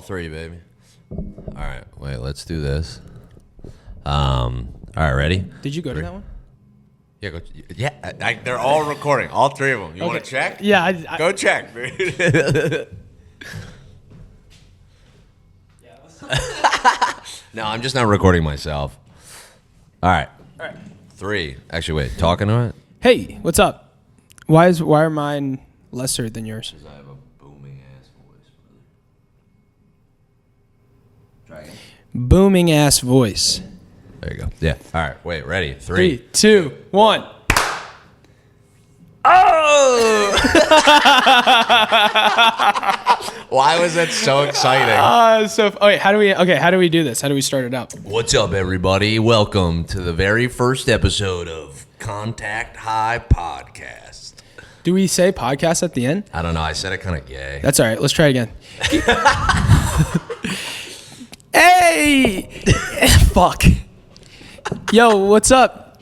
three, baby. All right, wait, let's do this. All right, ready? Did you go to that one? Yeah, go. Yeah, they're all recording, all three of them. You want to check? Yeah, go check, dude. No, I'm just not recording myself. All right. Three. Actually, wait. Talking to it? Hey, what's up? Why are mine lesser than yours? Because I have a booming ass voice. Try again. Booming ass voice. There you go. Yeah. All right. Wait. Ready? 3, 2, 1. Oh! Why was that so exciting? How do we do this? How do we start it out? What's up, everybody? Welcome to the very first episode of Contact High Podcast. Do we say podcast at the end? I don't know. I said it kind of gay. That's all right. Let's try it again. Hey! Fuck. Yo, what's up?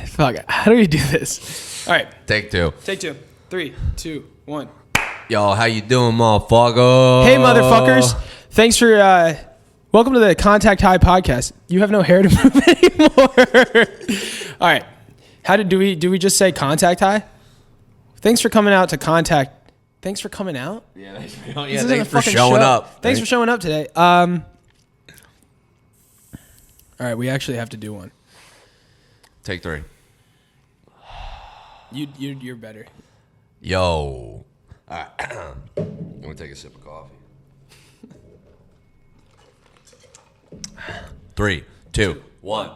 Fuck. How do we do this? All right. Take two. Take 2. 3, 2, 1. Yo, how you doing, motherfucker? Hey, motherfuckers. Thanks for, welcome to the Contact High Podcast. You have no hair to move anymore. All right. Do we just say Contact High? Thanks for coming out to Contact. Thanks for coming out? Yeah, thanks for showing up. Thanks for showing up today. All right, we actually have to do one. Take 3. You're better. Yo. All right. I'm going to take a sip of coffee. 3, 2, 1.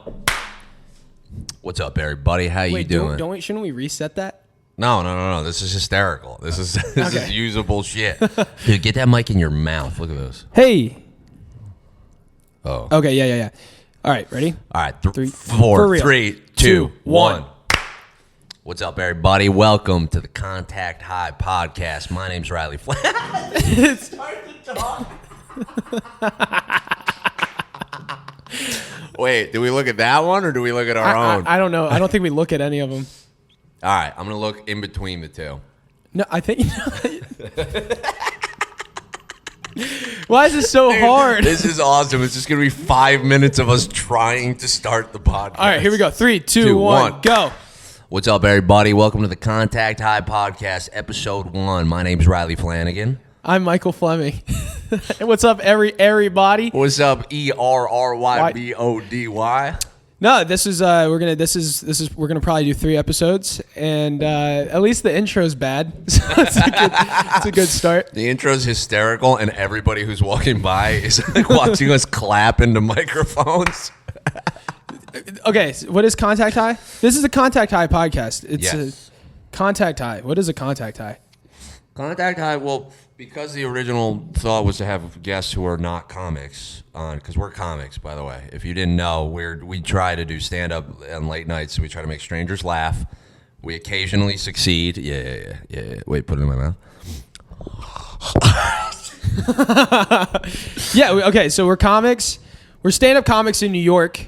What's up, everybody? How you doing? Shouldn't we reset that? No. This is hysterical. This is Okay. is usable shit. Dude, get that mic in your mouth. Look at this. Hey. Oh. Okay, yeah. All right, ready? All right. 3, 4, 3, 2, 1. What's up, everybody? Welcome to the Contact High Podcast. My name's Riley Flam. It's hard to talk. Wait, do we look at that one or do we look at our own? I don't know. I don't think we look at any of them. All right, I'm going to look in between the two. No, I think... Why is this so hard? This is awesome. It's just going to be 5 minutes of us trying to start the podcast. All right, here we go. 3, 2, 1, go. What's up, everybody? Welcome to the Contact High Podcast, Episode 1. My name's Riley Flanagan. I'm Michael Fleming. What's up, everybody? What's up, ERRYBODY? No, this is we're gonna probably do 3 episodes, and at least the intro's bad, so it's a good start. The intro's hysterical, and everybody who's walking by is like watching us clap into microphones. Okay, so what is Contact High? This is a Contact High podcast. It's a Contact High. What is a Contact High? Contact High, well, because the original thought was to have guests who are not comics on, because we're comics, by the way. If you didn't know, we try to do stand-up on late nights. We try to make strangers laugh. We occasionally succeed. Yeah. Wait, put it in my mouth. Okay, so we're comics. We're stand-up comics in New York.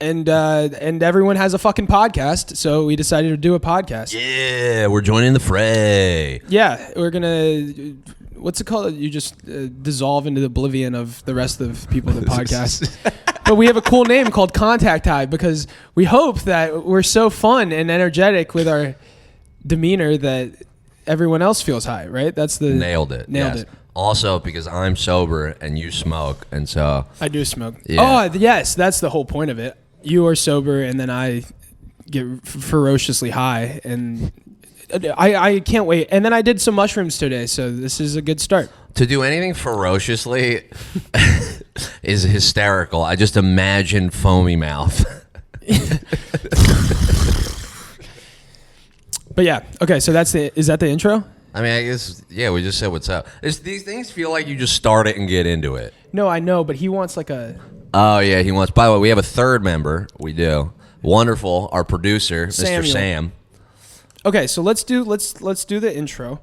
And everyone has a fucking podcast, so we decided to do a podcast. Yeah, we're joining the fray. Yeah, we're gonna. What's it called? You just dissolve into the oblivion of the rest of people in the podcast. But we have a cool name called Contact High because we hope that we're so fun and energetic with our demeanor that everyone else feels high. Right? That's the nailed it. Also, because I'm sober and you smoke, and so I do smoke. Yeah. Oh, yes, that's the whole point of it. You are sober, and then I get ferociously high, and I can't wait. And then I did some mushrooms today, so this is a good start. To do anything ferociously is hysterical. I just imagine foamy mouth. But yeah, okay. So is that the intro? I mean, I guess we just said what's up. These things feel like you just start it and get into it. No, I know, but he wants like a. Oh yeah, he wants. By the way, we have a third member. We do. Wonderful, our producer, Samuel. Mr. Sam. Okay, so let's do the intro.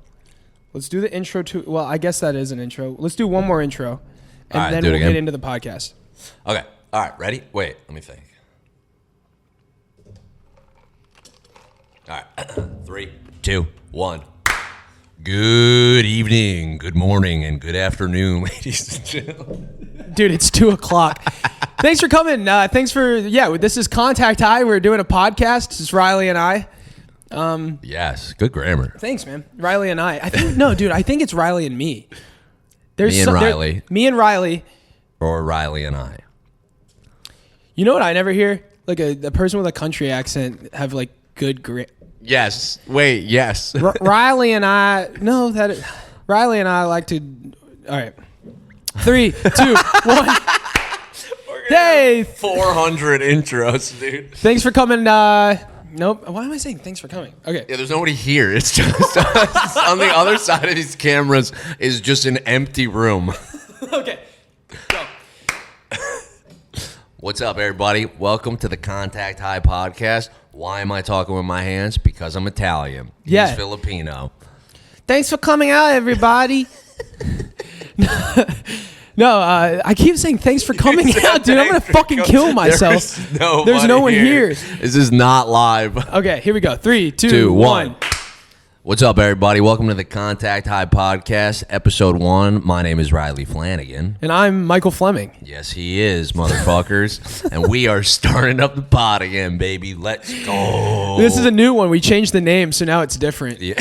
Let's do the intro to. Well, I guess that is an intro. Let's do one more intro, and then we'll get into the podcast. Okay. All right. Ready? Wait. Let me think. All right. 3, 2, 1. Good evening, good morning, and good afternoon, ladies and gentlemen. Dude, it's 2:00. Thanks for coming. This is Contact High. We're doing a podcast. It's Riley and I. Yes, good grammar. Thanks, man. Riley and I think it's Riley and me. Riley. Me and Riley. Or Riley and I. You know what I never hear? Like a person with a country accent have like good Yes. Wait, yes. Riley and I. No, Riley and I like to. All right. 3, 2, 1. Hey, 400 intros, dude. Thanks for coming. Nope. Why am I saying thanks for coming? Okay. Yeah, there's nobody here. It's just on the other side of these cameras is just an empty room. Okay. Go. What's up, everybody? Welcome to the Contact High podcast. Why am I talking with my hands? Because I'm Italian. He's Filipino. Thanks for coming out, everybody. No, I keep saying thanks for coming out, dude. I'm going to fucking kill myself. There's no one here. This is not live. Okay, here we go. 3, 2, 1. What's up, everybody? Welcome to the Contact High podcast, episode 1. My name is Riley Flanagan. And I'm Michael Fleming. Yes, he is, motherfuckers. And we are starting up the pod again, baby. Let's go. This is a new one. We changed the name, so now it's different. Yeah.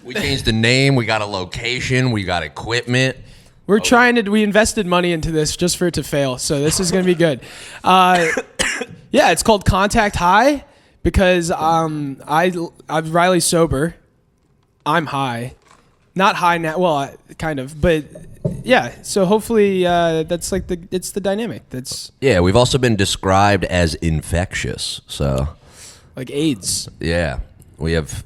We changed the name. We got a location. We got equipment. We invested money into this just for it to fail, so this is going to be good. Yeah, it's called Contact High because I'm Riley's sober. I'm high. Not high now, well, kind of, but yeah, so hopefully that's like it's the dynamic. Yeah, we've also been described as infectious, so. Like AIDS. Yeah, we have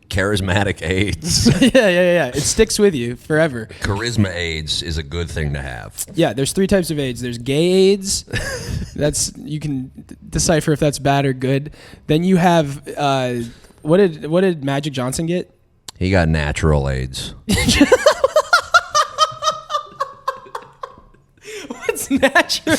charismatic AIDS. Yeah. It sticks with you forever. Charisma AIDS is a good thing to have. Yeah, there's 3 types of AIDS. There's gay AIDS. You can decipher if that's bad or good. Then you have what did Magic Johnson get? He got natural AIDS. What's natural?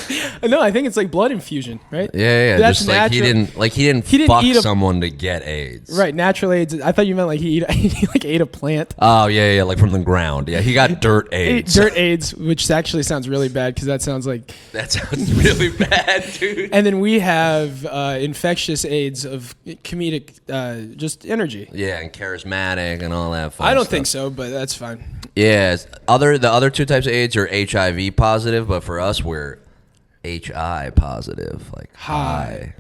No, I think it's like blood infusion, right? Yeah. That's just like natural. he didn't fuck someone to get AIDS. Right, natural AIDS. I thought you meant like he ate a plant. Oh yeah, like from the ground. Yeah, he got dirt AIDS. Dirt AIDS, which actually sounds really bad because that sounds really bad, dude. And then we have infectious AIDS of comedic, just energy. Yeah, and charismatic and all that. Fun I don't stuff. think so, but that's fine. Yeah, the other 2 types of AIDS are HIV positive, but for us we're HI positive, like high.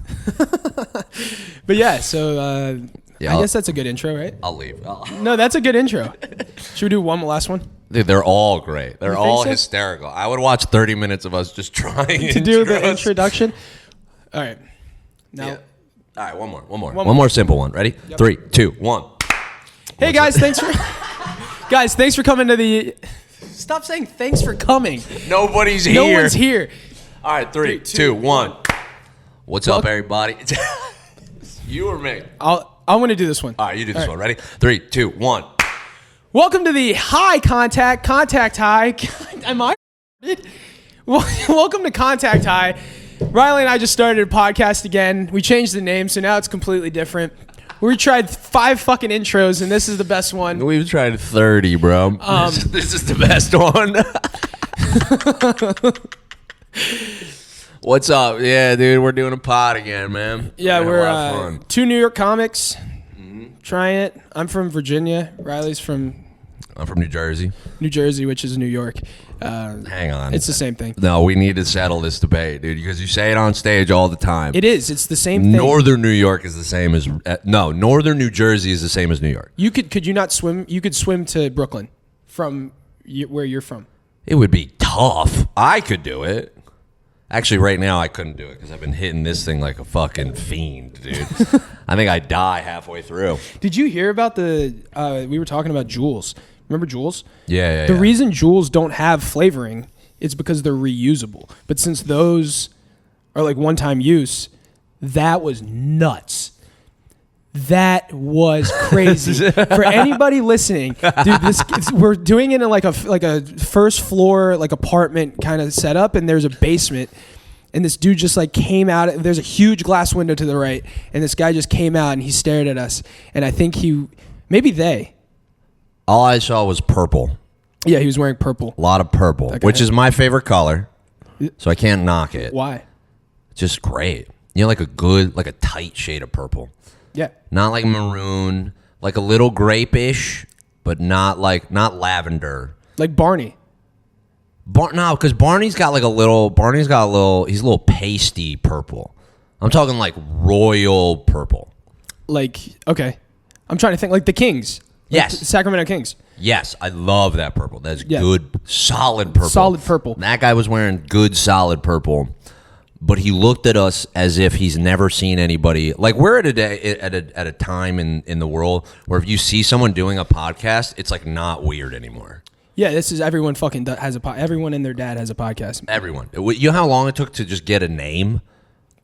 But yeah, so I guess that's a good intro, right? I'll leave. No, that's a good intro. Should we do one last one? Dude, they're all great. They're all so? hysterical. I would watch 30 minutes of us just trying to do the introduction. All right. Now. Yeah. All right, one more simple one. Ready? Yep. 3, 2, 1. Hey guys, thanks for coming to the. Stop saying thanks for coming. Nobody's here. No one's here. All right, 3, 2, 1. What's up, everybody? You or me? I'm going to do this one. All right, you do this one. Ready? 3, 2, 1. Welcome to the High Contact High. Am I? Welcome to Contact High. Riley and I just started a podcast again. We changed the name, so now it's completely different. We tried 5 fucking intros, and this is the best one. We've tried 30, bro. This is the best one. What's up? Yeah, dude, we're doing a pod again, man. Yeah, we're 2 New York comics trying it. I'm from Virginia. Riley's from... I'm from New Jersey. New Jersey, which is New York. Hang on. It's the same thing. No, we need to settle this debate, dude, because you say it on stage all the time. It is. It's the same thing. Northern New York is the same as... Northern New Jersey is the same as New York. Could you not swim? You could swim to Brooklyn from where you're from. It would be tough. I could do it. Actually, right now, I couldn't do it because I've been hitting this thing like a fucking fiend, dude. I think I die halfway through. Did you hear about we were talking about Juuls. Remember Juuls? Yeah. The reason Juuls don't have flavoring is because they're reusable. But since those are like one-time use, that was nuts. That was crazy. For anybody listening, dude, we're doing it in like a first floor like apartment kind of setup, and there's a basement, and this dude just like came out. There's a huge glass window to the right, and this guy just came out and he stared at us, and I think All I saw was purple. Yeah, he was wearing purple. A lot of purple, which is my favorite color. So I can't knock it. Why? It's just great. You know, like a tight shade of purple. Yeah. Not like maroon, like a little grape-ish, but not lavender. Like Barney. No, because Barney's got he's a little pasty purple. I'm talking like royal purple. Like, okay. I'm trying to think, like the Kings. Like Yes. the Sacramento Kings. Yes, I love that purple. That's good, solid purple. Solid purple. That guy was wearing good, solid purple, but he looked at us as if he's never seen anybody. Like we're at a time in the world where if you see someone doing a podcast, it's like not weird anymore. Yeah, this is everyone fucking has everyone and their dad has a podcast. Everyone. You know how long it took to just get a name?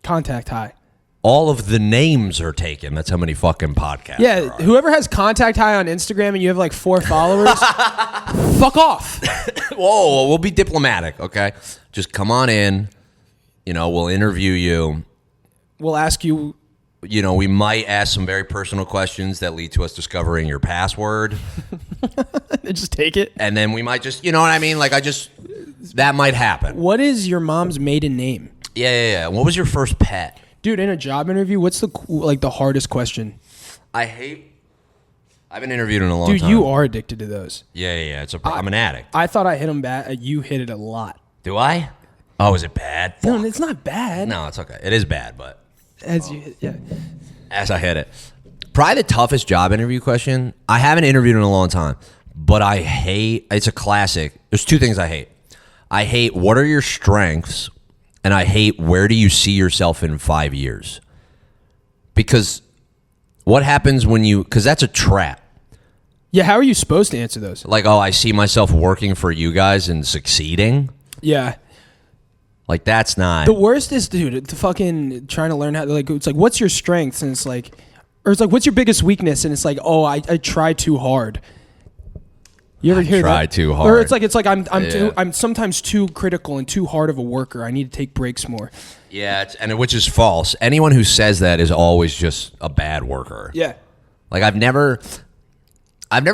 Contact High. All of the names are taken. That's how many fucking podcasts Yeah, there are. whoever has Contact High on Instagram and you have like 4 followers, fuck off. Whoa, we'll be diplomatic, okay? Just come on in. You know, we'll interview you. We'll ask you. You know, we might ask some very personal questions that lead to us discovering your password. Just take it. And then we might just, you know what I mean? Like that might happen. What is your mom's maiden name? Yeah. What was your first pet? Dude, in a job interview, what's the hardest question? I haven't interviewed in a long time. Dude, you are addicted to those. Yeah. I'm an addict. I thought I hit them bad. You hit it a lot. Do I? Oh, is it bad? No, it's not bad. No, it's okay. It is bad, but As I hit it. Probably the toughest job interview question. I haven't interviewed in a long time, but I hate, it's a classic. There's 2 things I hate. I hate what are your strengths, and I hate where do you see yourself in 5 years? Because what happens because that's a trap. Yeah, how are you supposed to answer those? Like, oh, I see myself working for you guys and succeeding. Yeah. Like, that's not. The worst is, dude, the fucking trying to learn how to, like, it's like, what's your strengths? And it's like, or it's like, what's your biggest weakness? And it's like, oh, I try too hard. You ever hear that? Try too hard. Or it's like I'm sometimes too critical and too hard of a worker. I need to take breaks more. Yeah, which is false. Anyone who says that is always just a bad worker. Yeah. Like I've never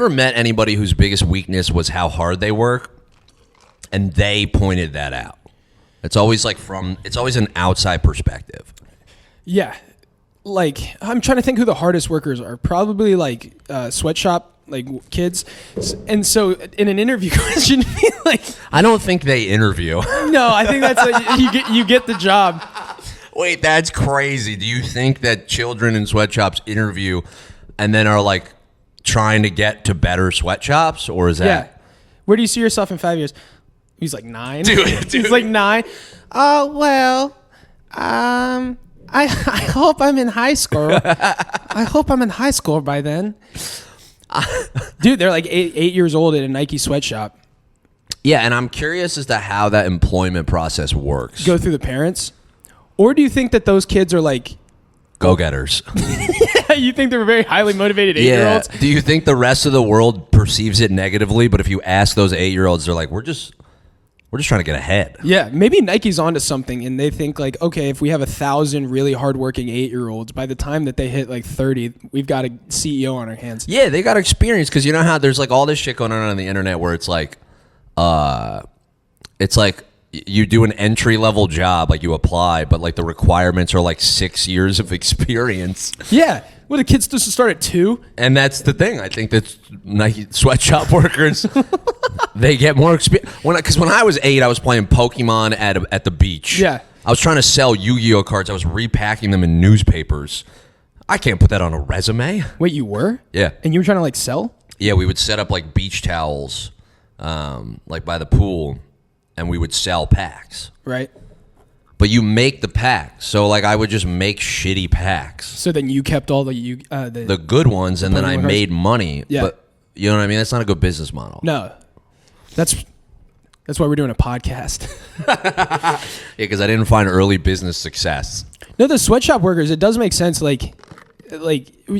met anybody whose biggest weakness was how hard they work, and they pointed that out. It's always it's always an outside perspective. Yeah. Like, I'm trying to think who the hardest workers are. Probably like Sweatshop, like kids. And so in an interview question, like, I don't think they interview. no, I think that's you get the job. Wait, that's crazy. Do you think that children in sweatshops interview and then are like trying to get to better sweatshops, or is that? Yeah. Where do you see yourself in 5 years? He's like 9. Dude. He's like 9. Oh, well, I hope I'm in high school. I hope I'm in high school by then. Dude, they're like 8 years old at a Nike sweatshop. Yeah, and I'm curious as to how that employment process works. Go through the parents? Or do you think that those kids are like go-getters? You think they're very highly motivated 8-year-olds? Do you think the rest of the world perceives it negatively, but if you ask those 8-year-olds, they're like, we're just trying to get ahead. Yeah, maybe Nike's onto something, and they think like, okay, if we have 1,000 really hardworking 8-year-olds, by the time that they hit like 30, we've got a CEO on our hands. Yeah, they got experience, because you know how there's like all this shit going on the internet where it's like you do an entry-level job, like you apply, but like the requirements are like 6 years of experience. Yeah. Well, the kids supposed to start at 2. And that's the thing. I think that Nike sweatshop workers, they get more experience. Because when I was 8, I was playing Pokemon at the beach. Yeah. I was trying to sell Yu-Gi-Oh cards. I was repacking them in newspapers. I can't put that on a resume. Wait, you were? Yeah. And you were trying to like sell? Yeah, we would set up like beach towels, like by the pool, and we would sell packs. Right. But you make the packs. So like I would just make shitty packs. So then you kept all the good ones, and then I Pokemon made money. Yeah. But you know what I mean? That's not a good business model. No. That's why we're doing a podcast. Yeah, because I didn't find early business success. No, the sweatshop workers, it does make sense. Like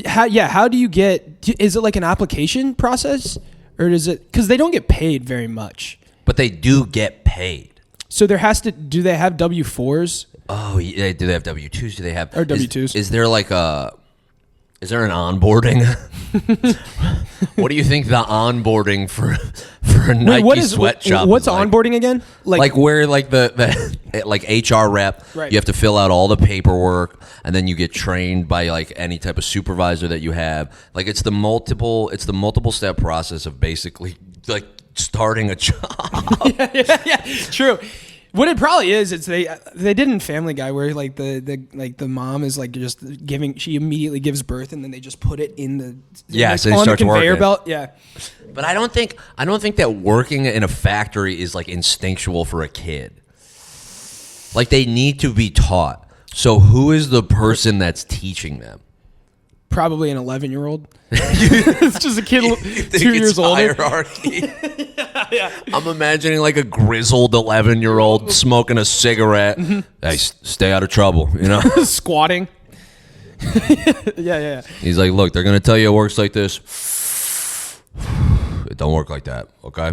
how do you get, is it like an application process? Or is it, because they don't get paid very much. But they do get paid. So do they have W-4s? Oh, yeah. Do they have W-2s? Do they have... Or W-2s. Is there like a... Is there an onboarding? What do you think the onboarding for a Nike sweatshop? What's is like? onboarding again? Like where like the like HR rep, Right. you have to fill out all the paperwork, and then you get trained by like any type of supervisor that you have. Like it's the multiple step process of basically like starting a job. yeah, true. What it probably is, it's they did in Family Guy where like the mom is like just giving, she immediately gives birth and then they just put it in the Yes, like, and it on the starts conveyor working. belt. Yeah, But I don't think that working in a factory is like instinctual for a kid. Like they need to be taught. So who is the person that's teaching them? probably an 11-year-old. It's just a kid 2 years older. Hierarchy. Yeah. I'm imagining like a grizzled 11-year-old smoking a cigarette. Hey, stay out of trouble, you know? Squatting. Yeah. He's like, look, they're going to tell you it works like this. It don't work like that, okay?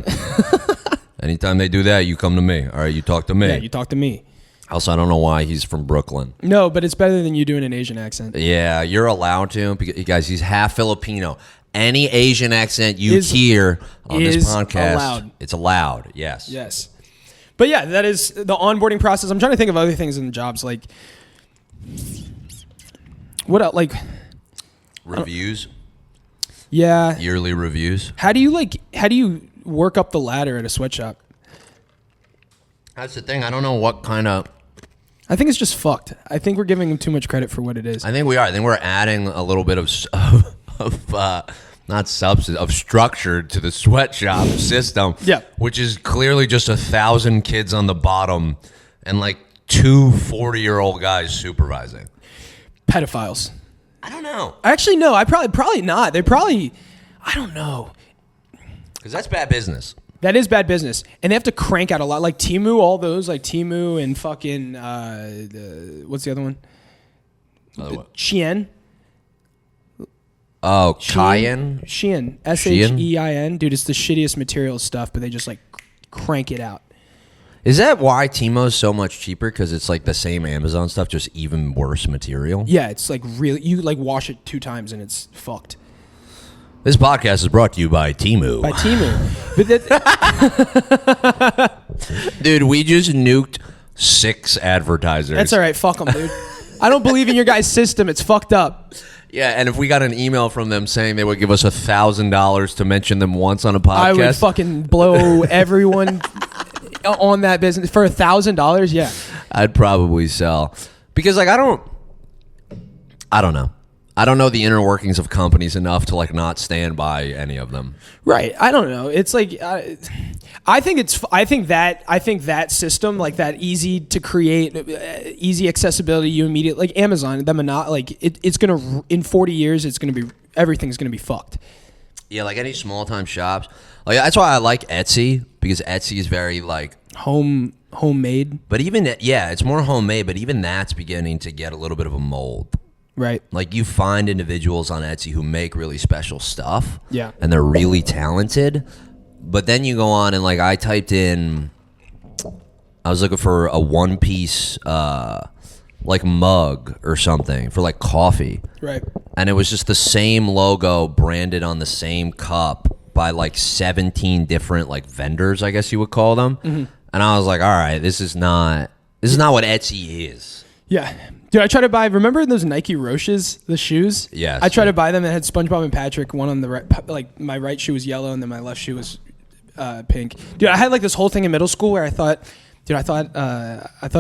Anytime they do that, you come to me. All right, you talk to me. Yeah, you talk to me. Also, I don't know why he's from Brooklyn. No, but it's better than you doing an Asian accent. Yeah, you're allowed to. Because, guys, he's half Filipino. Any Asian accent you hear on this podcast, allowed. It's allowed. Yes. Yes. But yeah, that is the onboarding process. I'm trying to think of other things in jobs, like what else? Like Reviews. Yeah. Yearly reviews. How do you work up the ladder at a sweatshop? That's the thing. I don't know what kind of. I think it's just fucked. I think we're giving them too much credit for what it is. I think we are. I think we're adding a little bit of not substance, of structure to the sweatshop system. Yeah. Which is clearly just 1,000 kids on the bottom and like 2 40-year-old guys supervising. Pedophiles. I don't know. Actually, no. I probably not. They probably. I don't know. Because that's bad business. That is bad business, and they have to crank out a lot. Like Temu, all those like Temu and fucking what's the other one? Shein. Oh, Cayenne? Shein. Shein. Dude, it's the shittiest material stuff, but they just like crank it out. Is that why Timo's so much cheaper? Because it's like the same Amazon stuff, just even worse material? Yeah, it's like really, you like wash it 2 times and it's fucked. This podcast is brought to you by Temu. By Temu. But Dude, we just nuked 6 advertisers. that's all right. Fuck them, dude. I don't believe in your guys' system. It's fucked up. Yeah, and if we got an email from them saying they would give us $1,000 to mention them once on a podcast, I would fucking blow everyone on that business for $1,000. Yeah, I'd probably sell. Because like I don't know. I don't know the inner workings of companies enough to like not stand by any of them. right. I don't know. It's like I think that system, like that easy to create, easy accessibility, you immediately like Amazon, it's gonna in 40 years, everything's gonna be fucked. Yeah, like any small time shops. Like that's why I like Etsy, because Etsy is very like homemade. But even it's more homemade. But even that's beginning to get a little bit of a mold. Right. Like you find individuals on Etsy who make really special stuff. Yeah. And they're really talented. But then you go on and like I was looking for a one-piece like mug or something for like coffee. Right. And it was just the same logo branded on the same cup by like 17 different like vendors, I guess you would call them. Mm-hmm. And I was like, all right, this is not what Etsy is. Yeah. Dude, I tried to buy, remember those Nike Roches, the shoes? Yes. I tried to buy them that had SpongeBob and Patrick. One on the right, like my right shoe was yellow and then my left shoe was pink. Dude, I had like this whole thing in middle school where I thought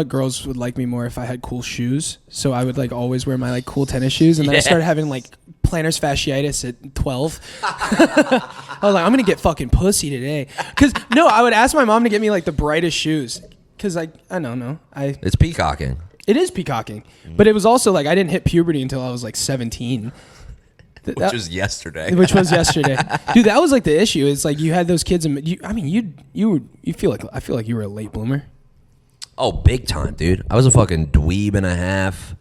girls would like me more if I had cool shoes. So I would like always wear my like cool tennis shoes. And then I started having like plantar fasciitis at 12. I was like, I'm going to get fucking pussy today. I would ask my mom to get me like the brightest shoes. Because I don't know. It's peacocking. It is peacocking, but it was also like I didn't hit puberty until I was like 17, which was yesterday. Dude, that was like the issue. It's like you had those kids, and I feel like you were a late bloomer. Oh, big time, dude! I was a fucking dweeb and a half.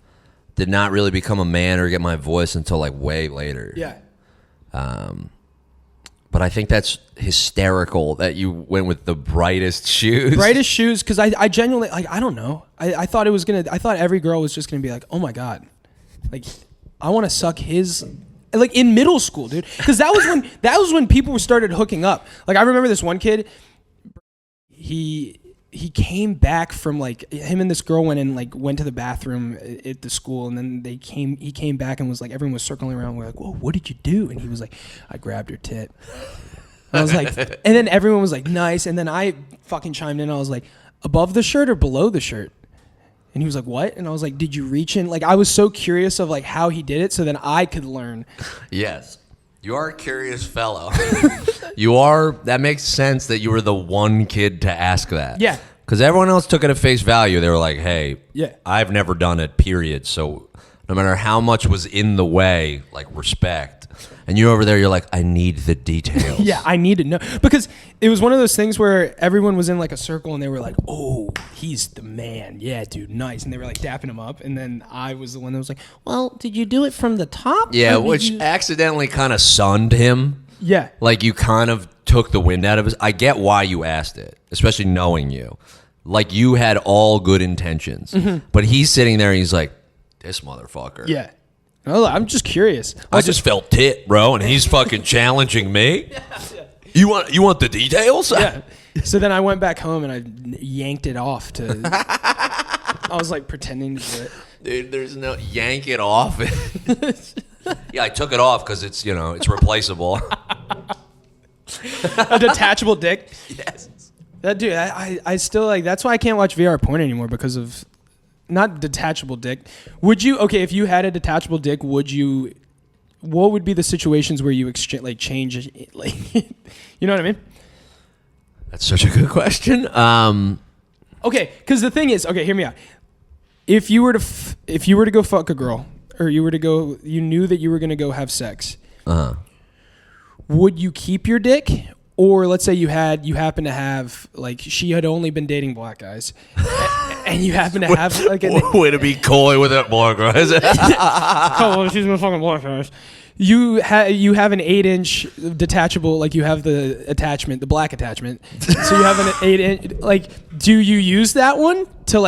Did not really become a man or get my voice until like way later. Yeah. But I think that's hysterical that you went with the brightest shoes. Brightest shoes, because I genuinely, like, I don't know. I thought every girl was just gonna be like, oh my god, like, I want to suck his, like in middle school, dude. Because that was when people started hooking up. Like I remember this one kid, he came back from like him and this girl went to the bathroom at the school, and then he came back and was like, everyone was circling around. We're like, whoa, what did you do? And he was like, I grabbed her tit. And I was like, and then everyone was like, nice. And then I fucking chimed in. I was like, above the shirt or below the shirt? And he was like, what? And I was like, did you reach in? Like, I was so curious of like how he did it, so then I could learn. Yes. You are a curious fellow. You are. That makes sense that you were the one kid to ask that. Yeah. Because everyone else took it at face value. They were like, hey, yeah, I've never done it, period. So no matter how much was in the way, like respect. And you over there, you're like, I need the details. Yeah, I need to know. Because it was one of those things where everyone was in like a circle and they were like, oh, he's the man. Yeah, dude, nice. And they were like dapping him up. And then I was the one that was like, well, did you do it from the top? Yeah, which accidentally kind of sunned him. Yeah. Like you kind of took the wind out of his. I get why you asked it, especially knowing you. Like you had all good intentions. Mm-hmm. But he's sitting there and he's like, this motherfucker. Yeah. Oh, I'm just curious. I just felt tit, bro, and he's fucking challenging me. Yeah. You want the details? Yeah. So then I went back home and I yanked it off to. I was like pretending to do it. Dude, there's no yank it off. Yeah, I took it off because it's replaceable. A detachable dick. Yes. That dude, I still like. That's why I can't watch VR porn anymore because of. Not detachable dick. Would you, okay, if you had a detachable dick, what would be the situations where you change, like, you know what I mean? That's such a good question. Okay, because the thing is, okay, hear me out. If you were to go fuck a girl, or you knew that you were going to go have sex, would you keep your dick? Or let's say you happen to have, like, she had only been dating black guys, and you happen to have, like, way to be coy with it, black guys. Oh, well, she's been fucking black guys. You have an 8-inch detachable, like, you have the attachment, the black attachment. So you have an 8-inch, like, do you use that one to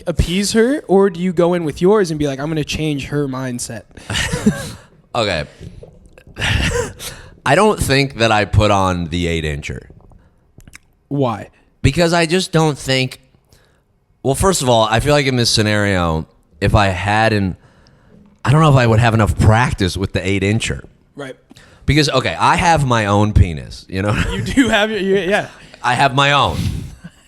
appease her, or do you go in with yours and be like, I'm gonna change her mindset? Okay. I don't think that I put on the 8-incher. Why? Because I just don't think. Well, first of all, I feel like in this scenario, if I hadn't, I don't know if I would have enough practice with the 8-incher. Right. Because okay, I have my own penis. You know. You do have yeah. I have my own.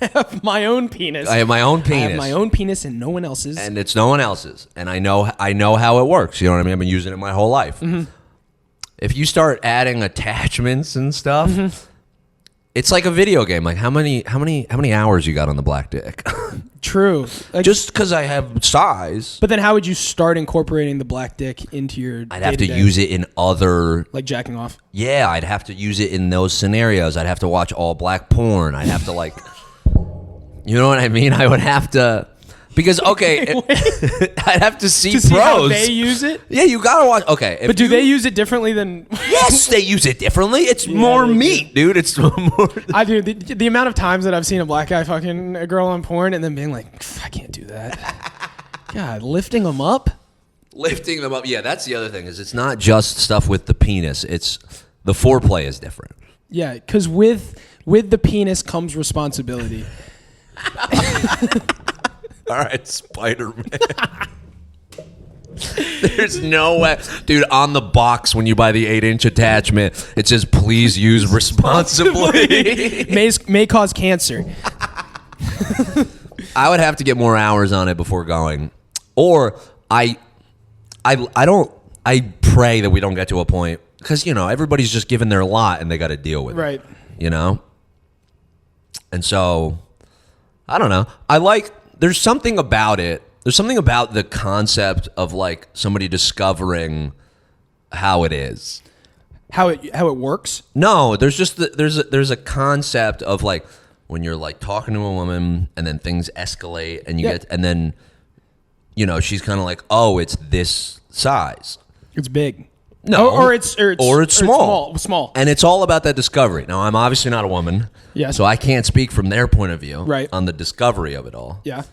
I have my own penis. I have my own penis. I have my own penis and no one else's. And it's no one else's. And I know how it works. You know what I mean? I've been using it my whole life. Mm-hmm. If you start adding attachments and stuff, mm-hmm. It's like a video game. Like how many hours you got on the black dick? True. Like, just because I have size. But then how would you start incorporating the black dick into your I'd have to use it in other... Like jacking off? Yeah, I'd have to use it in those scenarios. I'd have to watch all black porn. I'd have to like... You know what I mean? I would have to... Because, okay, I'd have to see pros. How they use it? Yeah, you gotta watch. Okay. But do they use it differently than... Yes, they use it differently. It's more meat, dude. It's more... I do. The amount of times that I've seen a black guy fucking a girl on porn and then being like, I can't do that. God, lifting them up? Lifting them up. Yeah, that's the other thing, is it's not just stuff with the penis. It's... The foreplay is different. Yeah, because with the penis comes responsibility. All right, Spider-Man. There's no way. Dude, on the box when you buy the 8-inch attachment, it says, please use responsibly. May cause cancer. I would have to get more hours on it before going. Or I pray that we don't get to a point, because, everybody's just given their lot and they got to deal with it. And so, I don't know. There's something about it. There's something about the concept of like somebody discovering how it is, how it works. No, there's just there's a concept of like when you're like talking to a woman and then things escalate and you get and then she's kind of like, oh, it's this size. It's big. No, or it's small. Small. And it's all about that discovery. Now, I'm obviously not a woman, yeah, so I can't speak from their point of view on the discovery of it all. Yeah.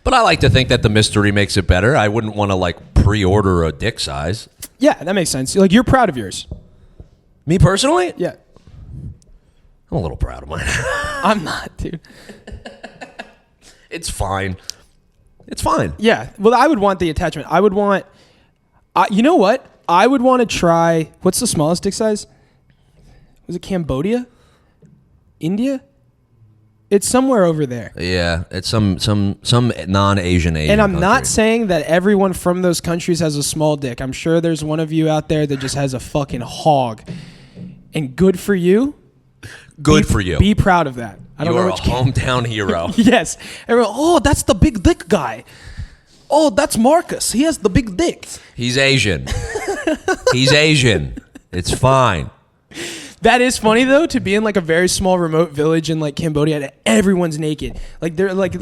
But I like to think that the mystery makes it better. I wouldn't want to like pre-order a dick size. Yeah, that makes sense. Like, you're proud of yours. Me personally? Yeah. I'm a little proud of mine. I'm not, dude. It's fine. It's fine. Yeah. Well, I would want the attachment. I would want, you know what? I would want to try, what's the smallest dick size? Was it Cambodia? India? It's somewhere over there. Yeah, it's some non-Asian Asian And I'm country. not saying that everyone from those countries has a small dick. I'm sure there's one of you out there that just has a fucking hog. And good for you. Good for you. Be proud of that. I don't You know are a which hometown hero. Yes. Everyone, oh, that's the big dick guy. Oh, that's Marcus. He has the big dick. He's Asian. He's Asian. It's fine. That is funny though, to be in like a very small remote village in like Cambodia and everyone's naked. Like they're like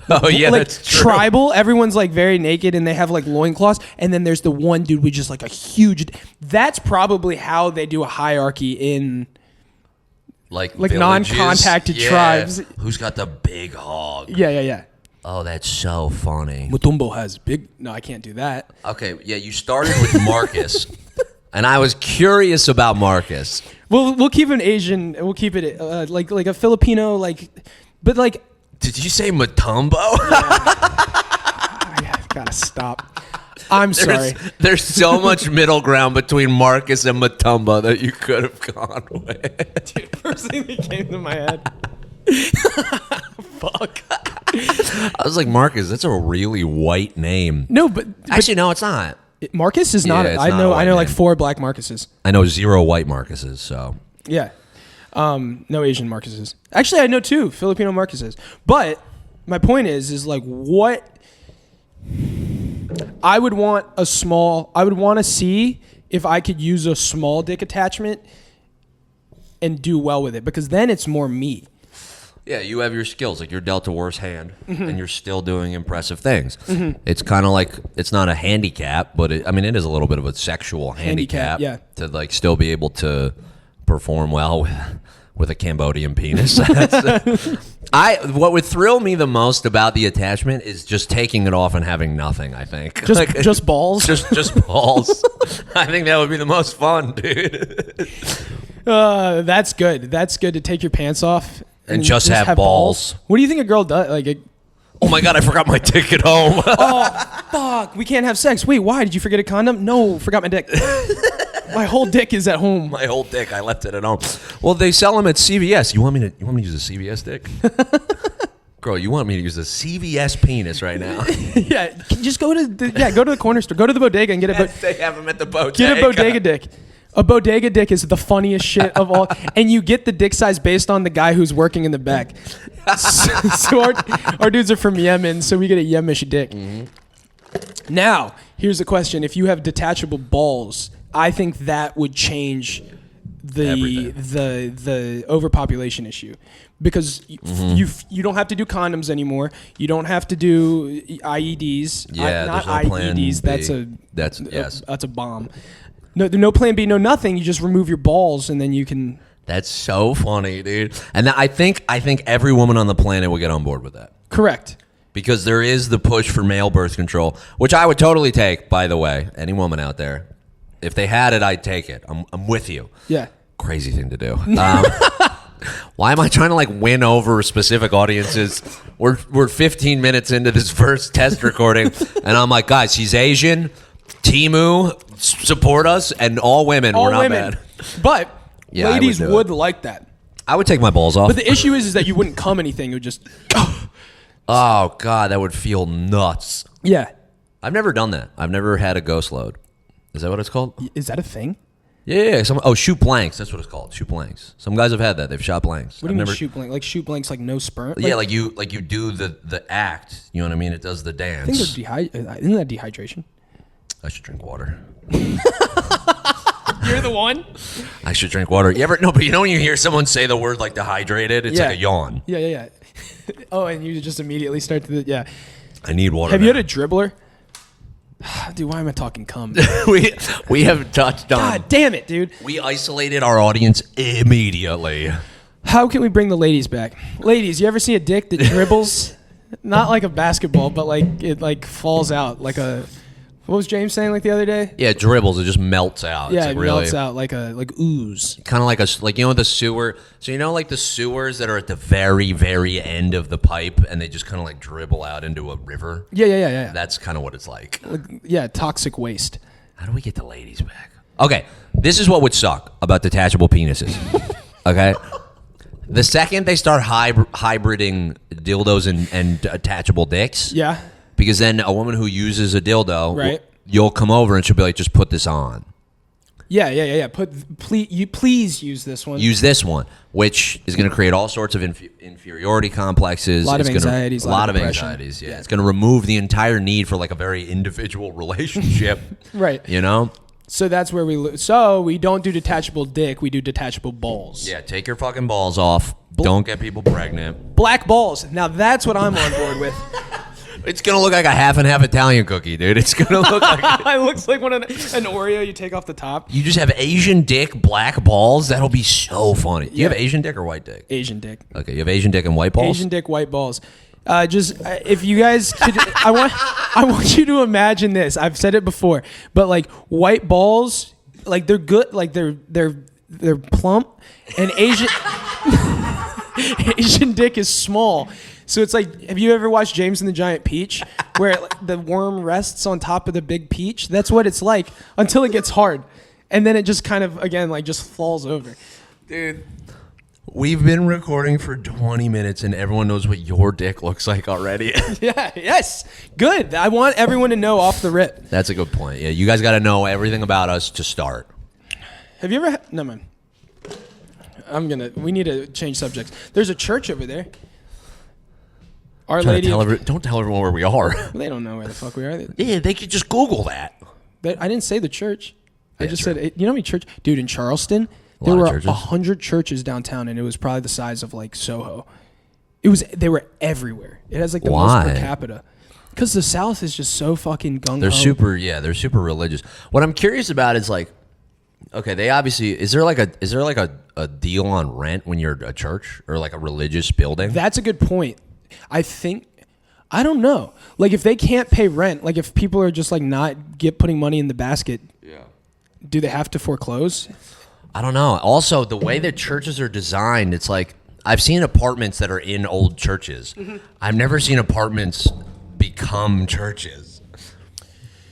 Oh yeah, like that's true. tribal. Everyone's like very naked and they have like loincloths. And then there's the one dude with just like a huge. That's probably how they do a hierarchy in Like villages. Non-contacted tribes. Who's got the big hog? Yeah. Oh, that's so funny. Mutumbo has big. No, I can't do that. Okay, yeah, you started with Marcus, and I was curious about Marcus. We'll keep an Asian. We'll keep it like a Filipino but like. Did you say Matumbo? I gotta stop. I'm sorry. There's so much middle ground between Marcus and Matumbo that you could have gone with. Dude, first thing that came to my head. Fuck. I was like, Marcus, that's a really white name. No, but Actually, no, it's not. Marcus is not. Yeah, it's I not a know. white I know like name. 4 black Marcuses. I know 0 white Marcuses, so. Yeah. No Asian Marcuses. Actually, I know 2 Filipino Marcuses. But my point is like what I would want I would want to see if I could use a small dick attachment and do well with it, because then it's more me. Yeah, you have your skills. Like, you're dealt a worse hand, and you're still doing impressive things. It's kind of like, it's not a handicap, but it is a little bit of a sexual handicap. Yeah. To like still be able to perform well with a Cambodian penis. What would thrill me the most about the attachment is just taking it off and having nothing. I think Just balls. just balls. I think that would be the most fun, dude. That's good. That's good to take your pants off And just have balls. What do you think a girl does? Like, Oh my god, I forgot my dick at home. oh fuck, we can't have sex. Wait, why? Did you forget a condom? No, forgot my dick. My whole dick is at home. My whole dick, I left it at home. Well, they sell them at CVS. You want me to use a CVS dick? Girl, you want me to use a CVS penis right now? Yeah, just go to the corner store. Go to the bodega and get a They have them at the bodega. get a bodega dick. A bodega dick is the funniest shit of all, and you get the dick size based on the guy who's working in the back. So our dudes are from Yemen, so we get a Yemish dick. Mm-hmm. Now, here's the question: if you have detachable balls, I think that would change the overpopulation issue, because you don't have to do condoms anymore. You don't have to do IEDs. Yeah, not there's no plan IEDs. B. That's a bomb. No plan B, no nothing. You just remove your balls and then you can. That's so funny, dude. And I think every woman on the planet will get on board with that. Correct. Because there is the push for male birth control, which I would totally take, by the way. Any woman out there, if they had it, I'd take it. I'm with you. Yeah. Crazy thing to do. Why am I trying to like win over specific audiences? We're 15 minutes into this first test recording, and I'm like, guys, he's Asian. Timu, support us, and all women. We're not bad. But Yeah, ladies I would do would like that. I would take my balls off. But the issue is that you wouldn't cum anything. It would just. Oh god, that would feel nuts. Yeah. I've never done that. I've never had a ghost load. Is that what it's called? Is that a thing? Yeah. Shoot blanks. That's what it's called. Shoot blanks. Some guys have had that. They've shot blanks. What do you mean shoot blank? Like shoot blanks, like no sperm? Yeah, like you do the act. You know what I mean? It does the dance. I think isn't that dehydration? I should drink water. You're the one? I should drink water. But you know when you hear someone say the word like dehydrated, it's like a yawn. Yeah. Oh, and you just immediately start to yeah. I need water. Have you had a dribbler? Dude, why am I talking cum? we have touched on. God damn it, dude. We isolated our audience immediately. How can we bring the ladies back? Ladies, you ever see a dick that dribbles? Not like a basketball, but like it like falls out like a. What was James saying like the other day? Yeah, it dribbles. It just melts out. Yeah, it's it like really, melts out like ooze. kind of like you know the sewer. So you know like the sewers that are at the very very end of the pipe, and they just kind of like dribble out into a river. Yeah. That's kind of what it's like. Yeah, toxic waste. How do we get the ladies back? Okay, this is what would suck about detachable penises. Okay, the second they start hybriding dildos and attachable dicks. Yeah. Because then a woman who uses a dildo, right. You'll come over and she'll be like, just put this on. Yeah. Please use this one. Use this one, which is going to create all sorts of inferiority complexes. A lot of anxieties. A lot of anxieties, yeah. It's going to remove the entire need for like a very individual relationship. Right. You know? So that's where we don't do detachable dick, we do detachable balls. Yeah, take your fucking balls off. Don't get people pregnant. Black balls. Now that's what I'm on board with. It's going to look like a half and half Italian cookie, dude. It's going to look like... It looks like an Oreo you take off the top. You just have Asian dick, black balls. That'll be so funny. Do you have Asian dick or white dick? Asian dick. Okay, you have Asian dick and white balls? Asian dick, white balls. If you guys could... I want you to imagine this. I've said it before. But, like, white balls, like, they're good. Like, they're plump. And Asian dick is small. So it's like, have you ever watched James and the Giant Peach, where the worm rests on top of the big peach? That's what it's like until it gets hard, and then it just kind of again like just falls over. Dude, we've been recording for 20 minutes, and everyone knows what your dick looks like already. Yeah. Yes. Good. I want everyone to know off the rip. That's a good point. Yeah, you guys got to know everything about us to start. Have you ever? No, man. We need to change subjects. There's a church over there. Our Lady. Don't tell everyone where we are. They don't know where the fuck we are. Yeah, they could just Google that. I didn't say the church. I just true. said, you know how many church? Dude, in Charleston, there were 100 churches downtown, and it was probably the size of like Soho. They were everywhere. It has like the most per capita. Because the South is just so fucking gung-ho. They're super religious. What I'm curious about is like, okay, they obviously, is there like a deal on rent when you're a church or like a religious building? That's a good point. I don't know. Like if they can't pay rent, like if people are just like not putting money in the basket, do they have to foreclose? I don't know. Also, the way that churches are designed, it's like I've seen apartments that are in old churches. Mm-hmm. I've never seen apartments become churches.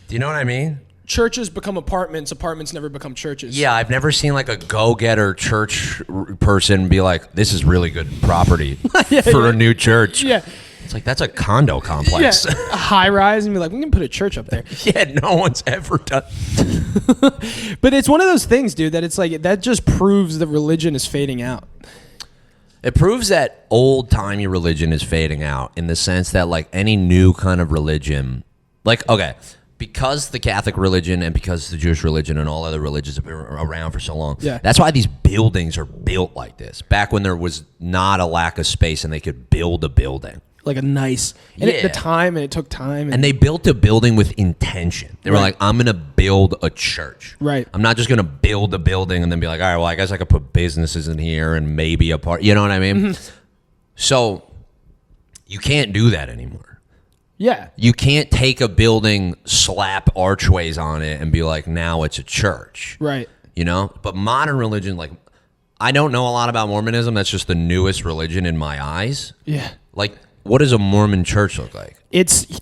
Do you know what I mean? Churches become apartments. Apartments never become churches. Yeah, I've never seen like a go-getter church person be like, this is really good property for a new church. Yeah. It's like, that's a condo complex. Yeah, a high rise and be like, we can put a church up there. Yeah, no one's ever done. But it's one of those things, dude, that it's like, that just proves that religion is fading out. It proves that old-timey religion is fading out in the sense that like any new kind of religion, like, okay, because the Catholic religion and because the Jewish religion and all other religions have been around for so long, that's why these buildings are built like this. Back when there was not a lack of space and they could build a building. Like a nice, and at the time, and it took time. And they built a building with intention. They were like, I'm going to build a church. Right. I'm not just going to build a building and then be like, all right, well, I guess I could put businesses in here and maybe a part. You know what I mean? Mm-hmm. So you can't do that anymore. Yeah. You can't take a building, slap archways on it, and be like, now it's a church. Right. You know? But modern religion, like, I don't know a lot about Mormonism. That's just the newest religion in my eyes. Yeah. Like, what does a Mormon church look like?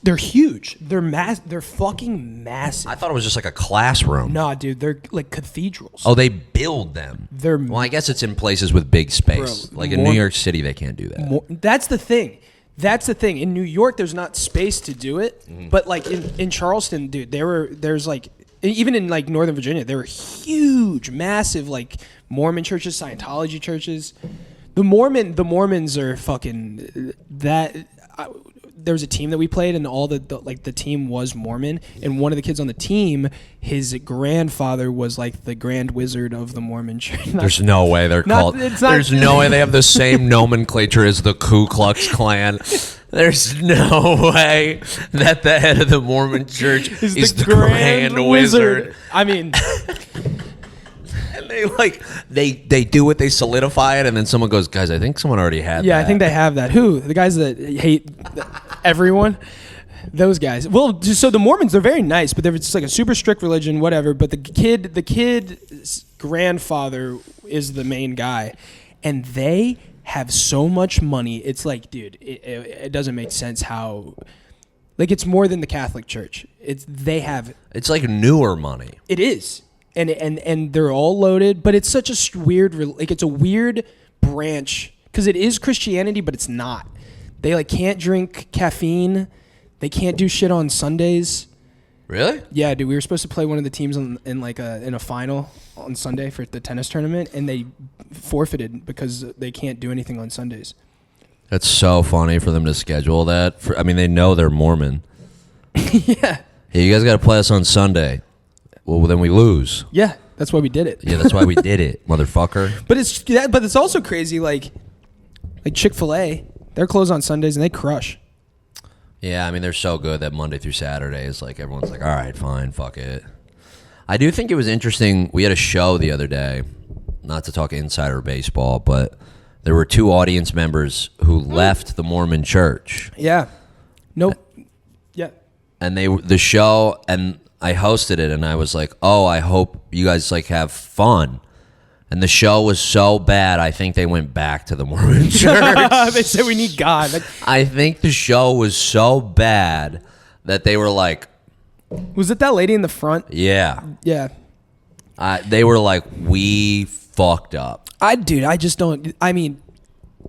They're huge. They're fucking massive. I thought it was just like a classroom. Nah, dude, they're like cathedrals. Oh, they build them. Well, I guess it's in places with big space. Bro, like in New York City, they can't do that. That's the thing. In New York, there's not space to do it. Mm-hmm. But like in Charleston, dude, there's like, even in like Northern Virginia, there were huge, massive like Mormon churches, Scientology churches. The Mormons are fucking that. There was a team that we played, and the team was Mormon, and one of the kids on the team, his grandfather was like the Grand Wizard of the Mormon Church. There's no way they're called. There's no way they have the same nomenclature as the Ku Klux Klan. There's no way that the head of the Mormon Church is the Grand Wizard. I mean. they do it, they solidify it, and then someone goes, guys, I think someone already had that. Yeah, I think they have that. Who? The guys that hate everyone? Those guys. Well, so the Mormons, they're very nice, but they're just like a super strict religion, whatever. But the kid's grandfather is the main guy, and they have so much money. It's like, dude, it doesn't make sense how, like, it's more than the Catholic Church. It's like newer money. It is, and they're all loaded, but it's such a weird, like, it's a weird branch because it is Christianity, but it's not. They like can't drink caffeine. They can't do shit on Sundays. Really? Yeah, dude. We were supposed to play one of the teams in a final on Sunday for the tennis tournament, and they forfeited because they can't do anything on Sundays. That's so funny for them to schedule that. I mean, they know they're Mormon. Yeah. Hey, you guys got to play us on Sunday. Well, then we lose. Yeah, that's why we did it. Yeah, that's why we did it, motherfucker. But it's also crazy. Like Chick-fil-A, they're closed on Sundays and they crush. Yeah, I mean, they're so good that Monday through Saturday is like, everyone's like, all right, fine, fuck it. I do think it was interesting. We had a show the other day, not to talk insider baseball, but there were 2 audience members who left the Mormon church. Yeah. Nope. Yeah. And the show, and I hosted it, and I was like, oh, I hope you guys like have fun. And the show was so bad, I think they went back to the Mormon church. They said we need God. I think the show was so bad that they were like... Was it that lady in the front? Yeah. Yeah. They were like, we fucked up. I just don't... I mean,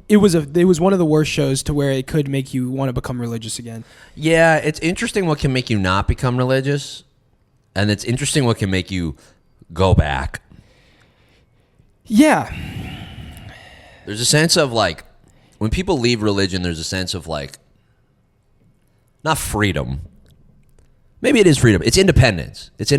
it was one of the worst shows to where it could make you want to become religious again. Yeah, it's interesting what can make you not become religious. And it's interesting what can make you go back. Yeah. There's a sense of like, when people leave religion, there's a sense of like, not freedom. Maybe it is freedom. It's independence. It's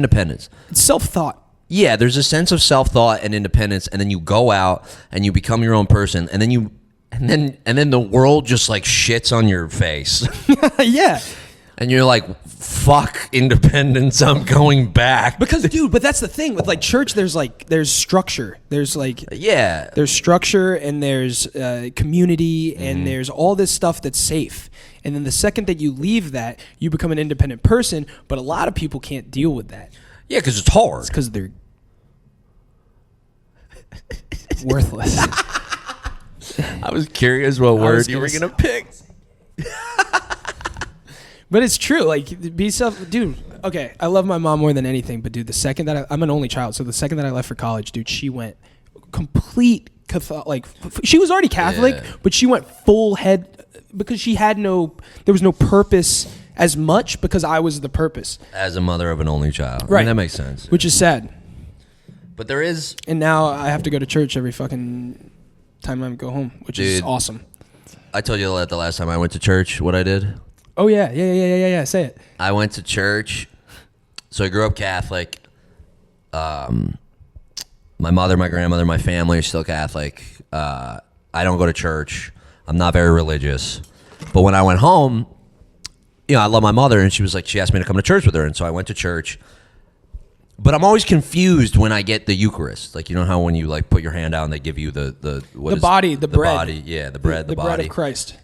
self-thought. Yeah, there's a sense of self-thought and independence, and then you go out and you become your own person, and then the world just like shits on your face. Yeah. And you're like, fuck independence, I'm going back. Because, dude, but that's the thing with like church. There's structure. There's structure, and there's community, and there's all this stuff that's safe. And then the second that you leave that, you become an independent person. But a lot of people can't deal with that. Yeah, because it's hard. It's because they're worthless. I was curious what word you were gonna pick. But it's true. Like, be dude. Okay, I love my mom more than anything. But dude, the second that I'm an only child, so the second that I left for college, dude, she went complete Catholic. Like, she was already Catholic, but she went full head because there was no purpose as much because I was the purpose. As a mother of an only child, right? I mean, that makes sense. Which is sad. But there is, and now I have to go to church every fucking time I go home, which is awesome. I told you the last time I went to church what I did. Oh, yeah. Say it. I went to church. So I grew up Catholic. My mother, my grandmother, my family are still Catholic. I don't go to church. I'm not very religious. But when I went home, I love my mother, and she asked me to come to church with her. And so I went to church. But I'm always confused when I get the Eucharist. Like, you know how when you like put your hand out and they give you the body, the bread. Body, yeah, the bread, the body. bread of Christ.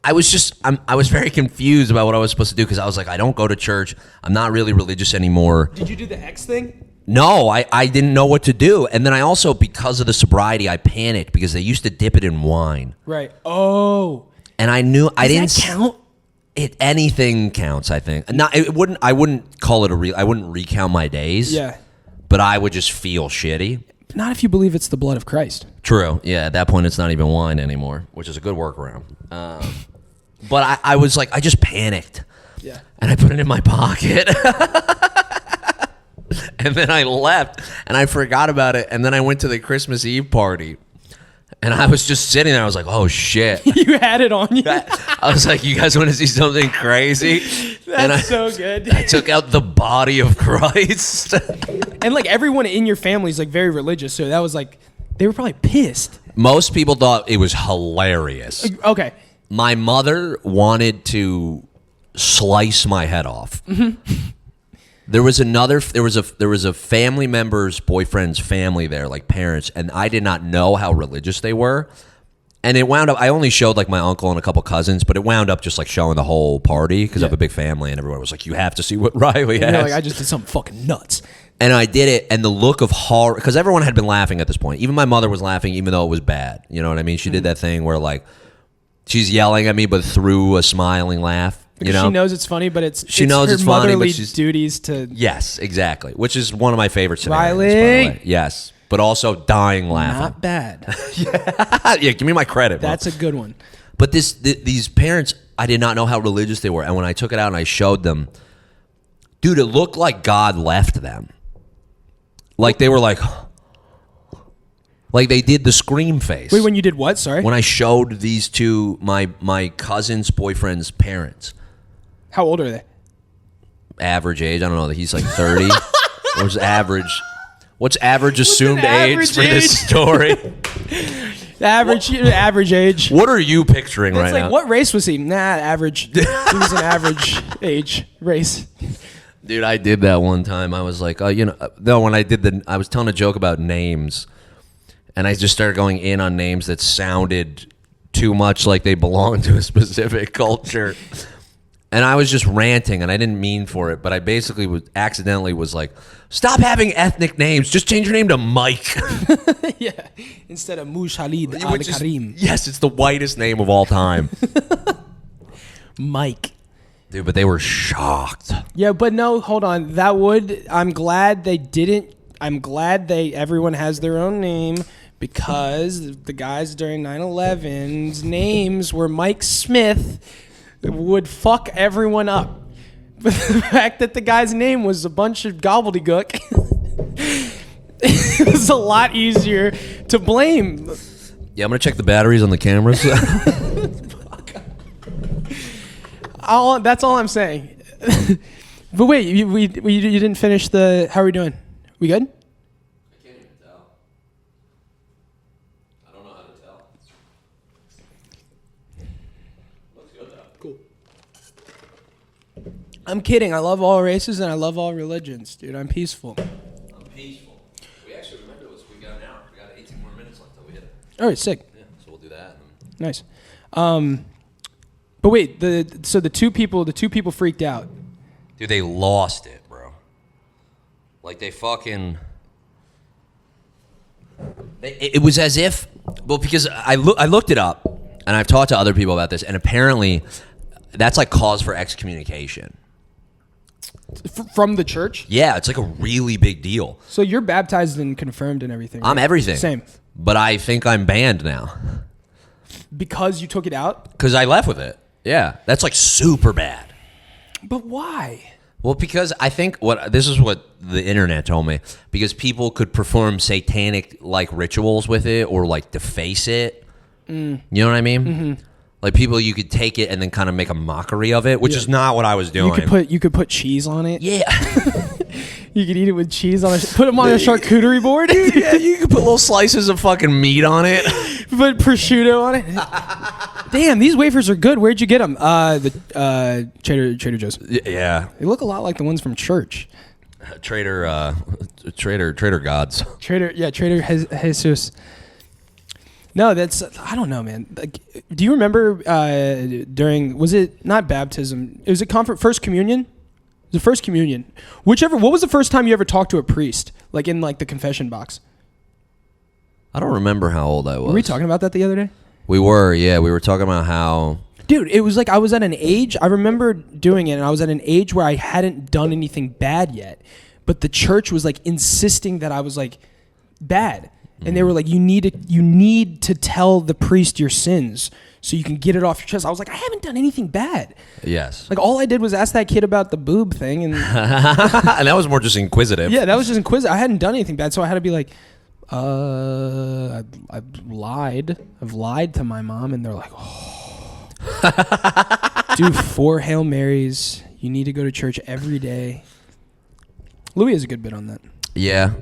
I was very confused about what I was supposed to do because I was like, I don't go to church. I'm not really religious anymore. Did you do the X thing? No, I didn't know what to do. And then I also, because of the sobriety, I panicked because they used to dip it in wine. Right. Oh. And I knew I didn't count. Anything counts, I think. Not I wouldn't call it I wouldn't recount my days. Yeah. But I would just feel shitty. Not if you believe it's the blood of Christ. True. Yeah, at that point it's not even wine anymore, which is a good workaround. But I was like, I just panicked. Yeah. And I put it in my pocket. And then I left and I forgot about it. And then I went to the Christmas Eve party. And I was just sitting there. I was like, oh, shit. You had it on you. I was like, you guys want to see something crazy? That's so good. I took out the body of Christ. And like everyone in your family is like very religious. So that was like, they were probably pissed. Most people thought it was hilarious. Okay. My mother wanted to slice my head off. Mm-hmm. There was a family member's boyfriend's family there, like parents, and I did not know how religious they were. And it wound up, I only showed like my uncle and a couple cousins, but it wound up just like showing the whole party because I have a big family, and everyone was like, you have to see what Riley has. Like, I just did something fucking nuts. And I did it, and the look of horror, because everyone had been laughing at this point. Even my mother was laughing, even though it was bad. You know what I mean? She did that thing where like, she's yelling at me, but through a smiling laugh. Because you know? she knows it's funny, but she knows it's funny, but she's duties to. Yes, exactly. Which is one of my favorite scenarios. Riley, by the way. Yes, but also dying laughing. Not bad. Yeah, give me my credit. That's a good one. But these parents, I did not know how religious they were, and when I took it out and I showed them, dude, it looked like God left them. Like they were like they did the scream face. Wait, when you did what? Sorry. When I showed these to my cousin's boyfriend's parents. How old are they? Average age. I don't know. He's like 30. What's average? What's average assumed age for this story? Average age. What are you picturing right now? What race was he? Nah, average. He was an average age race. Dude, I did that one time. I was like, when I was telling a joke about names, and I just started going in on names that sounded too much like they belonged to a specific culture. And I was just ranting, and I didn't mean for it, but I basically accidentally was like, stop having ethnic names. Just change your name to Mike. Yeah. Instead of Mush Khalid Al-Karim. Yes, it's the whitest name of all time. Mike. Dude, but they were shocked. Yeah, but no, hold on. I'm glad they didn't. I'm glad everyone has their own name, because the guys during 9/11's names were Mike Smith would fuck everyone up. But the fact that the guy's name was a bunch of gobbledygook, it was a lot easier to blame. Yeah, I'm going to check the batteries on the cameras. That's all I'm saying. But wait, you didn't finish the... How are we doing? We good? I can't even tell. I don't know how to tell. Looks good though. Cool. I'm kidding. I love all races and I love all religions, dude. I'm peaceful. I'm peaceful. We actually remember this. We got an hour. We got 18 more minutes left till we hit it. All right, sick. Yeah, so we'll do that. Nice. But wait, the two people freaked out. Dude, they lost it, bro. Like they fucking. It was as if, well, because I looked it up, and I've talked to other people about this, and apparently, that's like cause for excommunication. From the church? Yeah, it's like a really big deal. So you're baptized and confirmed and everything. Right? I'm everything. Same. But I think I'm banned now. Because you took it out? Because I left with it. Yeah, that's like super bad. But why? Well, because I think this is what the internet told me. Because people could perform satanic like rituals with it or like deface it. You know what I mean? Mm-hmm. Like people, you could take it and then kind of make a mockery of it, which is not what I was doing. You could put cheese on it. Yeah. You could eat it with cheese on it. Put them on a charcuterie board. Yeah, you could put little slices of fucking meat on it. Put prosciutto on it. Damn, these wafers are good. Where'd you get them? The Trader Joe's. Yeah. They look a lot like the ones from church. Trader Gods. Trader Jesus. No, I don't know, man. Like, do you remember was it not baptism? It was first communion? It was the first communion. What was the first time you ever talked to a priest? Like in like the confession box? I don't remember how old I was. Were we talking about that the other day? We were, yeah. We were talking about how... Dude, it was like I was at an age, I remember doing it, and I was at an age where I hadn't done anything bad yet. But the church was like insisting that I was like bad. And they were like, you need to tell the priest your sins so you can get it off your chest. I was like, I haven't done anything bad. Yes. Like all I did was ask that kid about the boob thing. And and that was more just inquisitive. Yeah, that was just inquisitive. I hadn't done anything bad, so I had to be like, I've lied. I've lied to my mom. And they're like, oh. Do 4 Hail Marys. You need to go to church every day. Louis has a good bit on that. Yeah.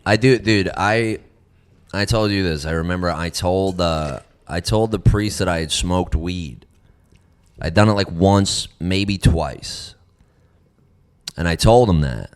I do, dude. I told you this. I remember I told the priest that I had smoked weed. I'd done it like once, maybe twice. And I told him that.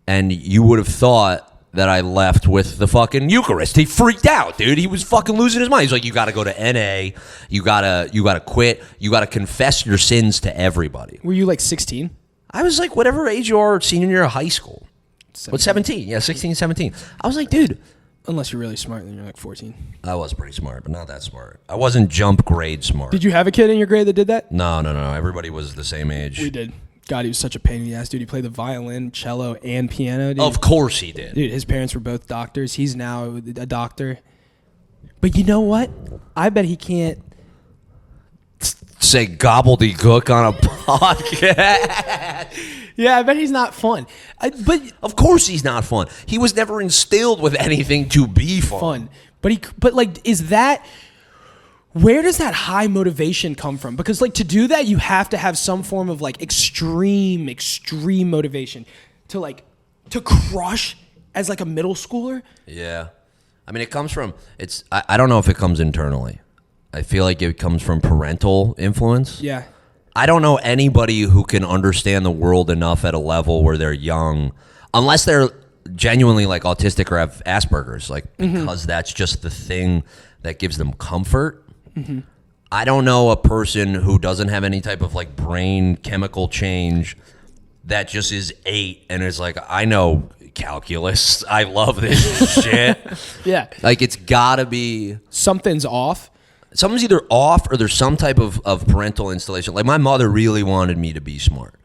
And you would have thought that I left with the fucking Eucharist. He freaked out, dude. He was fucking losing his mind. He's like, you got to go to NA. You gotta quit. You got to confess your sins to everybody. Were you like 16? I was like, whatever age you are, senior year of high school. 17. What, 17? Yeah, 16, 17. I was like, dude. Unless you're really smart, then you're like 14. I was pretty smart, but not that smart. I wasn't jump grade smart. Did you have a kid in your grade that did that? No. Everybody was the same age. We did. God, he was such a pain in the ass, dude. He played the violin, cello, and piano, dude. Of course he did. Dude, his parents were both doctors. He's now a doctor. But you know what? I bet he can't say gobbledygook on a podcast. Yeah, I bet he's not fun. But of course he's not fun. He was never instilled with anything to be fun. But like, is that... Where does that high motivation come from? Because like to do that, you have to have some form of like extreme motivation to crush as like a middle schooler. Yeah. I mean, it comes from, I don't know if it comes internally. I feel like it comes from parental influence. Yeah. I don't know anybody who can understand the world enough at a level where they're young, unless they're genuinely like autistic or have Asperger's, like because that's just the thing that gives them comfort. Mm-hmm. I don't know a person who doesn't have any type of like brain chemical change that just is 8 and is like, I know calculus. I love this shit. Yeah. Like it's gotta be. Something's off. Something's either off or there's some type of parental installation. Like my mother really wanted me to be smart.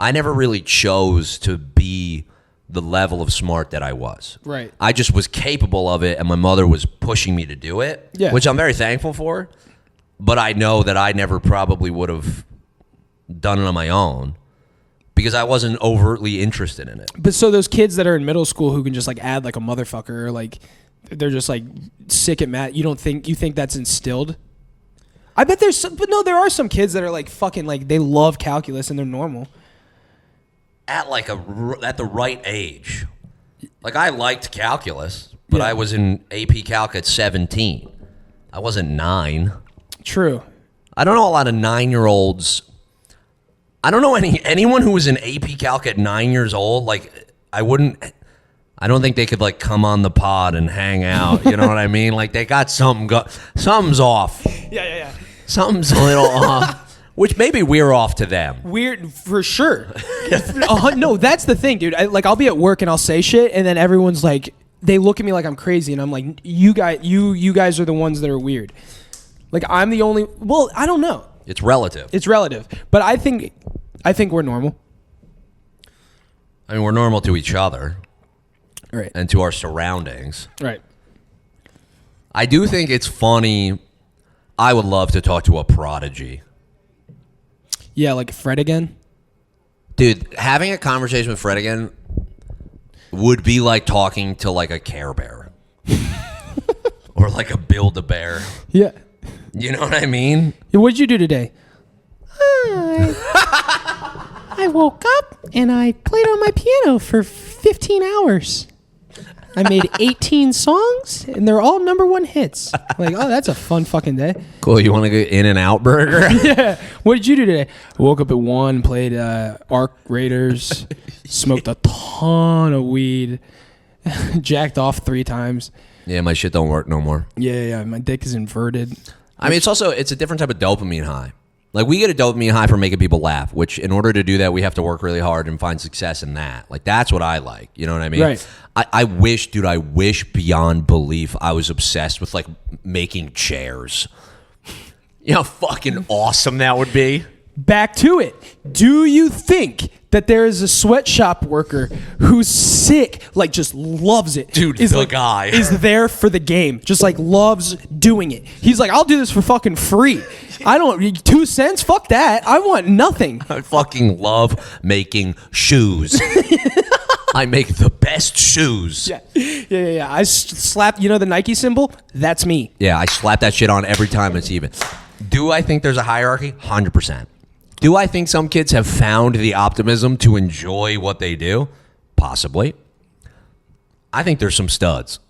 I never really chose to be the level of smart that I was. Right. I just was capable of it, and my mother was pushing me to do it, which I'm very thankful for. But I know that I never probably would have done it on my own because I wasn't overtly interested in it. But so those kids that are in middle school who can just like add like a motherfucker or like they're just like sick at math, you think that's instilled? I bet there's some, but no, there are some kids that are like fucking like they love calculus and they're normal. At the right age. Like I liked calculus, but I was in AP Calc at 17. I wasn't 9. True. I don't know a lot of 9-year-olds. I don't know anyone who was in AP Calc at 9 years old. Like I don't think they could like come on the pod and hang out. You know what I mean? Like they got something's off. Yeah. Something's a little off. Which maybe we're off to them. Weird, for sure. No, that's the thing, dude. I'll be at work and I'll say shit, and then everyone's like, they look at me like I'm crazy, and I'm like, you guys are the ones that are weird. Like I'm the only. Well, I don't know. It's relative. But I think we're normal. I mean, we're normal to each other, right, and to our surroundings, right. I do think it's funny. I would love to talk to a prodigy. Yeah, like Fred again. Dude, having a conversation with Fred again would be like talking to like a Care Bear. Or like a Build-A-Bear. Yeah. You know what I mean? What'd you do today? I woke up and I played on my piano for 15 hours. I made 18 songs, and they're all #1 hits. Like, oh, that's a fun fucking day. Cool. You want to go In-N-Out Burger? Yeah. What did you do today? I woke up at 1, played Arc Raiders, smoked a ton of weed, jacked off 3 times. Yeah, my shit don't work no more. Yeah. My dick is inverted. I mean, it's a different type of dopamine high. Like, we get a dopamine high for making people laugh, which in order to do that, we have to work really hard and find success in that. Like, that's what I like. You know what I mean? Right. I wish beyond belief I was obsessed with, like, making chairs. You know how fucking awesome that would be? Back to it. Do you think that there is a sweatshop worker who's sick, like just loves it? Dude, guy. Is there for the game. Just like loves doing it. He's like, I'll do this for fucking free. I don't, 2 cents? Fuck that. I want nothing. I fucking love making shoes. I make the best shoes. Yeah. I slap, the Nike symbol? That's me. Yeah, I slap that shit on every time it's even. Do I think there's a hierarchy? 100%. Do I think some kids have found the optimism to enjoy what they do? Possibly. I think there's some studs.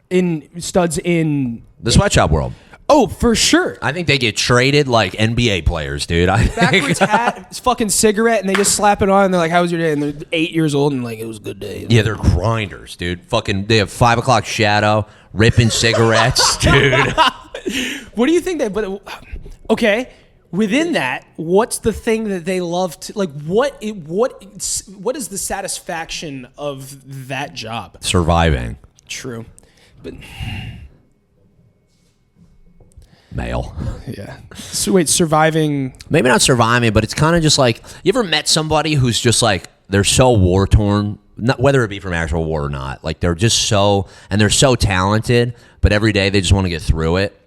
In the sweatshop world. Oh, for sure. I think they get traded like NBA players, dude. Backwards hat, fucking cigarette, and they just slap it on, and they're like, how was your day? And they're 8 years old, and like, it was a good day. Yeah, they're grinders, dude. Fucking, they have 5 o'clock shadow, ripping cigarettes, dude. What do you think that, okay, within that, what's the thing that they love to, like, what is the satisfaction of that job? Surviving. True. But Male. yeah. So wait, surviving. Maybe not surviving, but it's kind of just like, you ever met somebody who's just like, they're so war torn, whether it be from actual war or not. Like they're just so, and they're so talented, but every day they just want to get through it.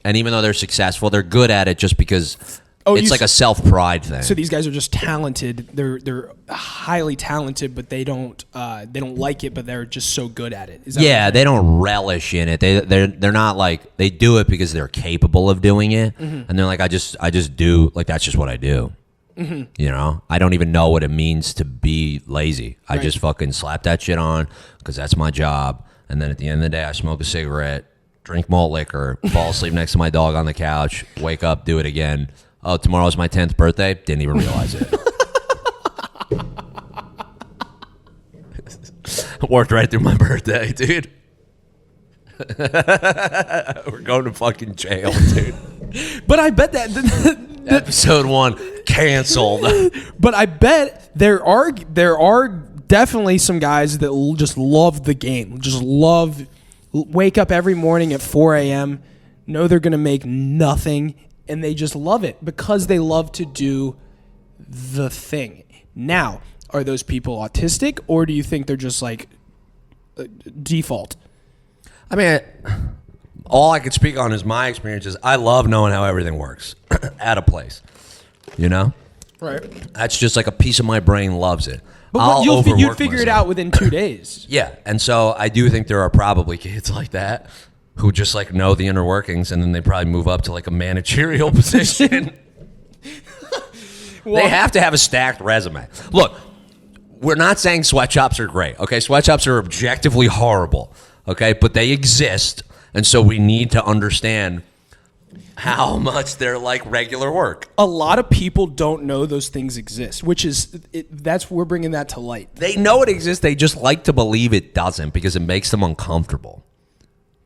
And even though they're successful, they're good at it just because it's like a self-pride thing. So these guys are just talented. They're highly talented, but they don't like it, but they're just so good at it. Is that yeah, they don't relish in it. They're not like, they do it because they're capable of doing it, and they're like, I just do, like that's just what I do. You know, I don't even know what it means to be lazy. I just fucking slap that shit on because that's my job. And then at the end of the day, I smoke a cigarette, drink malt liquor, fall asleep next to my dog on the couch, wake up, do it again. Oh, tomorrow's my 10th birthday. Didn't even realize it. Worked right through my birthday, dude. We're going to fucking jail, dude. But I bet that Episode 1 canceled. But I bet there are definitely some guys that just love the game. Just wake up every morning at 4 a.m., know they're going to make nothing, and they just love it because they love to do the thing. Now, are those people autistic, or do you think they're just like default? I mean, all I could speak on is my experiences. I love knowing how everything works at a place. You know? Right. That's just like a piece of my brain loves it. But you'd figure it out within 2 days. Yeah, and so I do think there are probably kids like that who just like know the inner workings, and then they probably move up to like a managerial position. They have to have a stacked resume. Look, we're not saying sweatshops are great, okay? Sweatshops are objectively horrible, okay? But they exist, and so we need to understand how much they're like regular work. A lot of people don't know those things exist, which is we're bringing that to light. They know it exists. They just like to believe it doesn't because it makes them uncomfortable.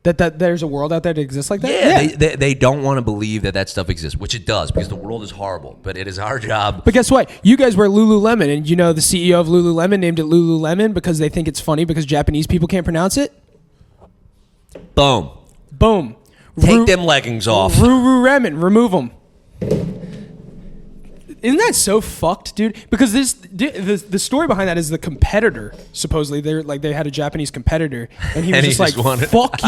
That there's a world out there that exists like that? Yeah. They don't want to believe that stuff exists, which it does because the world is horrible. But it is our job. But guess what? You guys wear Lululemon, and you know the CEO of Lululemon named it Lululemon because they think it's funny because Japanese people can't pronounce it? Boom. Boom. Take them leggings off. Lululemon, remove them. Isn't that so fucked, dude? Because the story behind that is the competitor. Supposedly, they had a Japanese competitor, and he was just like, "Fuck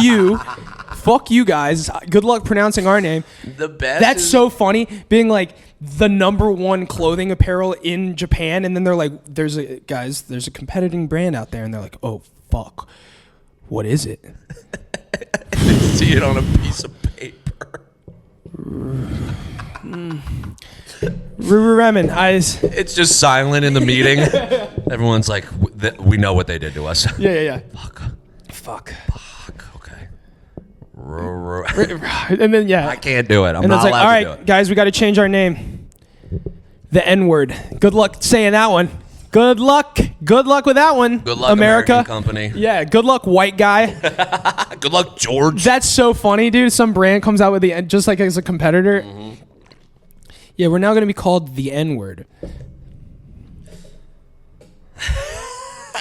you guys. Good luck pronouncing our name." The best. That's so funny. Being like the #1 clothing apparel in Japan, and then they're like, "There's a competing brand out there," and they're like, "Oh fuck, what is it?" See it on a piece of paper. Lululemon eyes. It's just silent in the meeting. Everyone's like, we know what they did to us. Yeah. Fuck. Okay. And then I can't do it. I'm and not it's like, allowed all to do right, it. guys, we got to change our name. The N-word. Good luck saying that one. Good luck with that one. Good luck, America. American company. Yeah, good luck, white guy. Good luck, George. That's so funny, dude. Some brand comes out with the just like as a competitor. Mm-hmm. Yeah, we're now going to be called the N-word.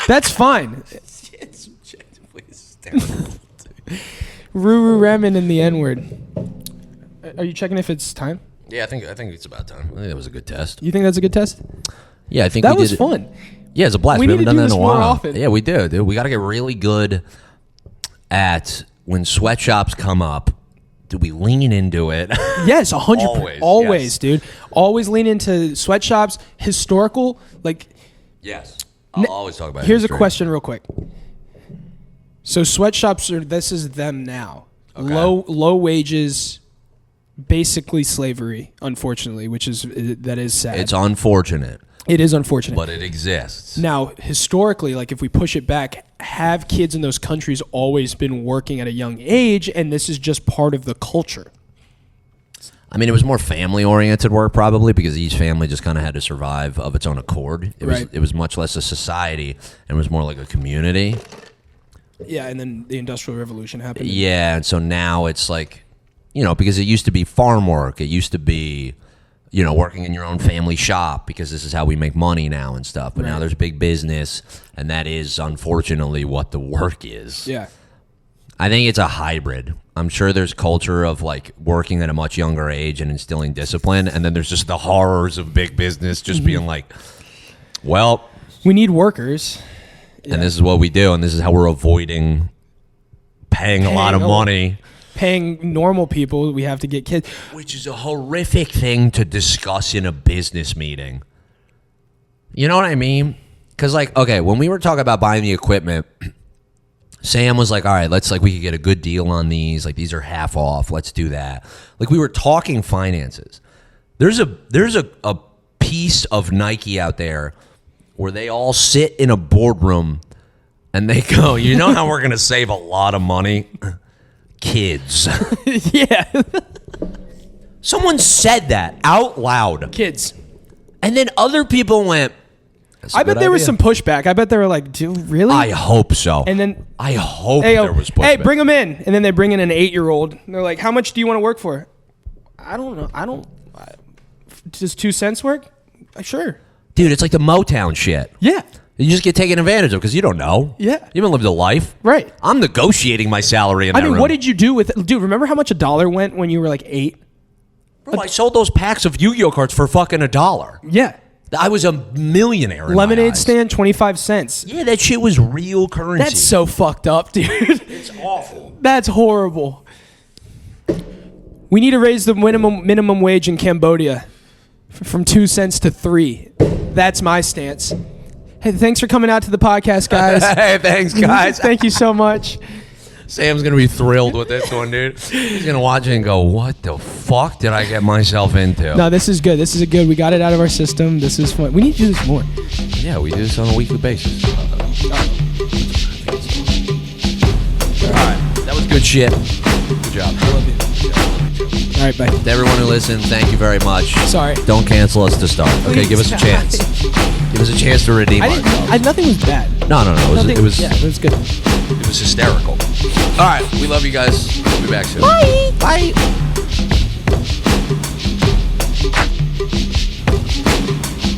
That's fine. It's objectively hysterical. Lululemon and the N-word. Are you checking if it's time? Yeah, I think it's about time. I think that was a good test. You think that's a good test? Yeah, I think that we was did fun. Yeah, it's a blast. We We need haven't to done do that in a this more while. often. Yeah, we do, dude. We got to get really good at when sweatshops come up. Do we lean into it? Yes, 100%. Always, yes. Dude. Always lean into sweatshops, historical. Like, Yes. I'll always talk about it. Here's a question real quick. So sweatshops this is them now. Okay. Low wages, basically slavery, unfortunately, that is sad. It's unfortunate. It is unfortunate. but it exists. Now, historically, like if we push it back, have kids in those countries always been working at a young age, and this is just part of the culture? I mean, it was more family-oriented work probably because each family just kind of had to survive of its own accord. It was much less a society and it was more like a community. Yeah, and then the Industrial Revolution happened. Yeah, and so now it's like, because it used to be farm work. It used to be, working in your own family shop because this is how we make money now and stuff. But now there's big business, and that is unfortunately what the work is. Yeah. I think it's a hybrid. I'm sure there's culture of like working at a much younger age and instilling discipline, and then there's just the horrors of big business just being like, well, we need workers. and this is what we do, and this is how we're avoiding paying a lot of money. Paying normal people, we have to get kids. Which is a horrific thing to discuss in a business meeting. You know what I mean? Because, like, okay, when we were talking about buying the equipment, Sam was like, all right, we could get a good deal on these. Like, these are half off. Let's do that. Like, we were talking finances. There's a piece of Nike out there where they all sit in a boardroom and they go, you know how we're going to save a lot of money? Kids. Yeah. Someone said that out loud. Kids. And then other people went, I bet there was some pushback. I bet they were like, dude, really? I hope so. And then I hope there was pushback. Hey, bring them in. And then they bring in an 8-year-old. They're like, how much do you want to work for? I don't know. Does 2 cents work? Sure. Dude, it's like the Motown shit. Yeah. You just get taken advantage of because you don't know. Yeah. You haven't lived a life. Right. I'm negotiating my salary in that room. What did you do with it? Dude, remember how much $1 went when you were like 8? Bro, I sold those packs of Yu-Gi-Oh cards for fucking $1. Yeah. I was a millionaire in my Lemonade eyes. stand, 25 cents. Yeah, that shit was real currency. That's so fucked up, dude. It's awful. That's horrible. We need to raise the minimum wage in Cambodia from 2 cents to 3. That's my stance. Hey, thanks for coming out to the podcast, guys. Hey, thanks, guys. Thank you so much. Sam's going to be thrilled with this one, dude. He's going to watch it and go, what the fuck did I get myself into? No, this is good. This is good. We got it out of our system. This is fun. We need to do this more. Yeah, we do this on a weekly basis. All right. That was good shit. Good job. I love you. All right, bye. To everyone who listened, thank you very much. Sorry. Don't cancel us to start. Okay, Please. give us a chance. Give us a chance to redeem ourselves. Nothing was bad. No. It was Yeah, it was good. It was hysterical. All right, we love you guys. We'll be back soon. Bye. Bye.